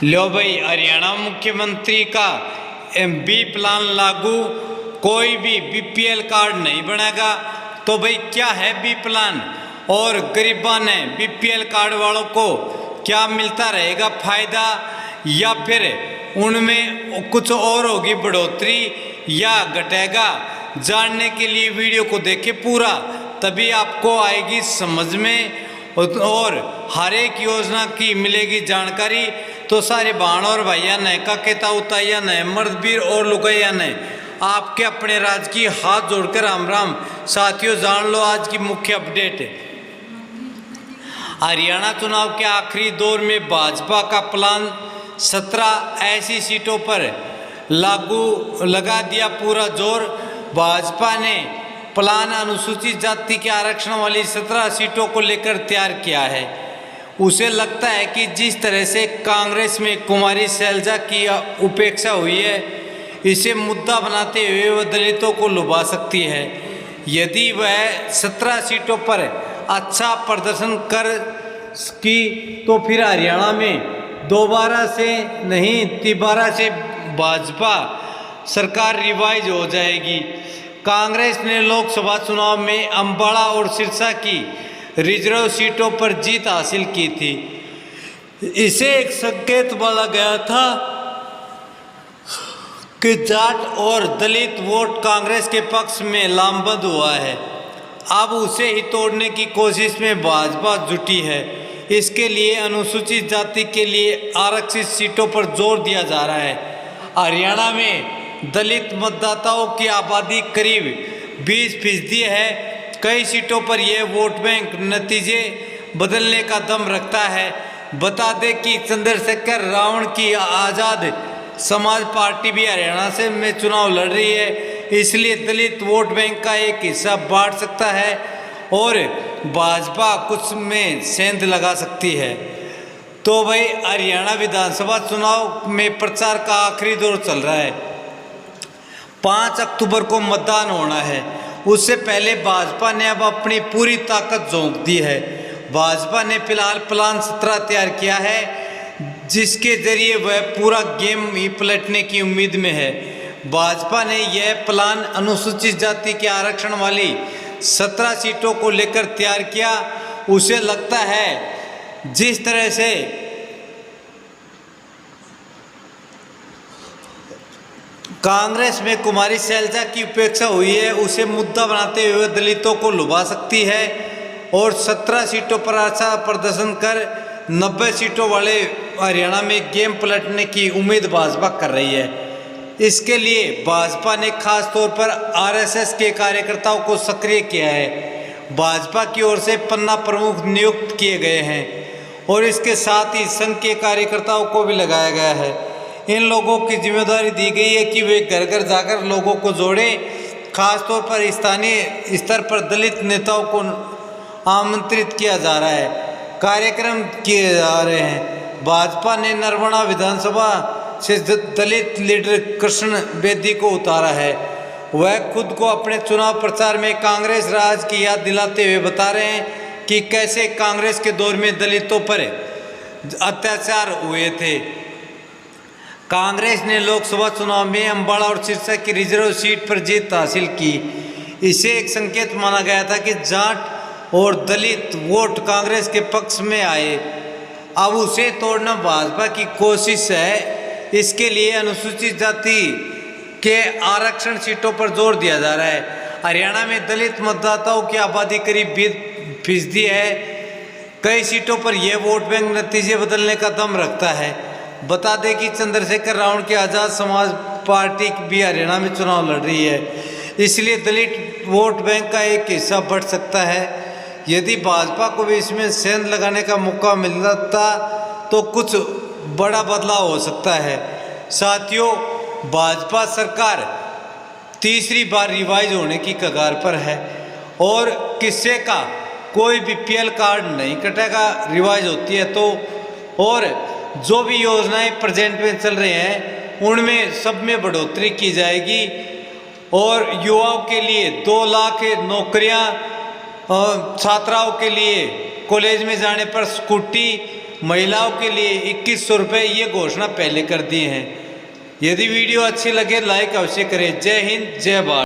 लो भाई, हरियाणा मुख्यमंत्री का बी प्लान लागू, कोई भी बीपीएल कार्ड नहीं बनेगा। तो भाई क्या है बी प्लान और गरीबा ने बीपीएल कार्ड वालों को क्या मिलता रहेगा फायदा, या फिर उनमें कुछ और होगी बढ़ोतरी या घटेगा? जानने के लिए वीडियो को देखें पूरा, तभी आपको आएगी समझ में और हर एक योजना की मिलेगी जानकारी। तो सारे बहन और भैया ने काकेता उताया ने मर्द वीर और लुगाइया ने आपके अपने राज्य की हाथ जोड़कर राम राम। साथियों, जान लो आज की मुख्य अपडेट। हरियाणा चुनाव के आखिरी दौर में भाजपा का प्लान 17 ऐसी सीटों पर लागू लगा दिया पूरा जोर। भाजपा ने प्लान अनुसूचित जाति के आरक्षण वाली 17 सीटों को लेकर तैयार किया है। उसे लगता है कि जिस तरह से कांग्रेस में कुमारी शैलजा की उपेक्षा हुई है, इसे मुद्दा बनाते हुए वह दलितों को लुभा सकती है। यदि वह 17 सीटों पर अच्छा प्रदर्शन कर की तो फिर हरियाणा में दोबारा से नहीं तिबारा से भाजपा सरकार रिवाइज हो जाएगी। कांग्रेस ने लोकसभा चुनाव में अंबाला और सिरसा की रिजर्व सीटों पर जीत हासिल की थी। इसे एक संकेत माना गया था कि जाट और दलित वोट कांग्रेस के पक्ष में लामबंद हुआ है। अब उसे ही तोड़ने की कोशिश में भाजपा जुटी है। इसके लिए अनुसूचित जाति के लिए आरक्षित सीटों पर जोर दिया जा रहा है। हरियाणा में दलित मतदाताओं की आबादी करीब 20% है। कई सीटों पर यह वोट बैंक नतीजे बदलने का दम रखता है। बता दें कि चंद्रशेखर रावण की आज़ाद समाज पार्टी भी हरियाणा से में चुनाव लड़ रही है, इसलिए दलित वोट बैंक का एक हिस्सा बांट सकता है और भाजपा कुछ में सेंध लगा सकती है। तो भाई हरियाणा विधानसभा चुनाव में प्रचार का आखिरी दौर चल रहा है। 5 अक्टूबर को मतदान होना है। उससे पहले भाजपा ने अब अपनी पूरी ताकत झोंक दी है। भाजपा ने फिलहाल प्लान 17 तैयार किया है, जिसके जरिए वह पूरा गेम ही पलटने की उम्मीद में है। भाजपा ने यह प्लान अनुसूचित जाति के आरक्षण वाली 17 सीटों को लेकर तैयार किया। उसे लगता है जिस तरह से कांग्रेस में कुमारी शैलजा की उपेक्षा हुई है, उसे मुद्दा बनाते हुए दलितों को लुभा सकती है और 17 सीटों पर अच्छा प्रदर्शन कर 90 सीटों वाले हरियाणा में गेम पलटने की उम्मीद भाजपा कर रही है। इसके लिए भाजपा ने खास तौर पर आरएसएस के कार्यकर्ताओं को सक्रिय किया है। भाजपा की ओर से पन्ना प्रमुख नियुक्त किए गए हैं और इसके साथ ही संघ के कार्यकर्ताओं को भी लगाया गया है। इन लोगों की जिम्मेदारी दी गई है कि वे घर घर जाकर लोगों को जोड़े। खासतौर पर स्थानीय स्तर पर दलित नेताओं को आमंत्रित किया जा रहा है, कार्यक्रम किए जा रहे हैं। भाजपा ने नरवणा विधानसभा से दलित लीडर कृष्ण बेदी को उतारा है। वह खुद को अपने चुनाव प्रचार में कांग्रेस राज की याद दिलाते हुए बता रहे हैं कि कैसे कांग्रेस के दौर में दलितों पर अत्याचार हुए थे। कांग्रेस ने लोकसभा चुनाव में अंबाला और सिरसा की रिजर्व सीट पर जीत हासिल की। इसे एक संकेत माना गया था कि जाट और दलित वोट कांग्रेस के पक्ष में आए। अब उसे तोड़ना भाजपा की कोशिश है। इसके लिए अनुसूचित जाति के आरक्षण सीटों पर जोर दिया जा रहा है। हरियाणा में दलित मतदाताओं की आबादी करीब 20% है। कई सीटों पर यह वोट बैंक नतीजे बदलने का दम रखता है। बता दें कि चंद्रशेखर रावण की आज़ाद समाज पार्टी भी हरियाणा में चुनाव लड़ रही है, इसलिए दलित वोट बैंक का एक हिस्सा बढ़ सकता है। यदि भाजपा को भी इसमें सेंध लगाने का मौका मिलता तो कुछ बड़ा बदलाव हो सकता है। साथियों, भाजपा सरकार तीसरी बार रिवाइज होने की कगार पर है और किस्से का कोई बीपीएल कार्ड नहीं कटेगा रिवाइज होती है तो। और जो भी योजनाएं प्रेजेंट में चल रहे हैं उनमें सब में बढ़ोतरी की जाएगी और युवाओं के लिए 2 लाख नौकरियां, छात्राओं के लिए कॉलेज में जाने पर स्कूटी महिलाओं के लिए 2100 रुपये ये घोषणा पहले कर दी हैं। यदि वीडियो अच्छी लगे लाइक अवश्य करें। जय हिंद, जय भारत।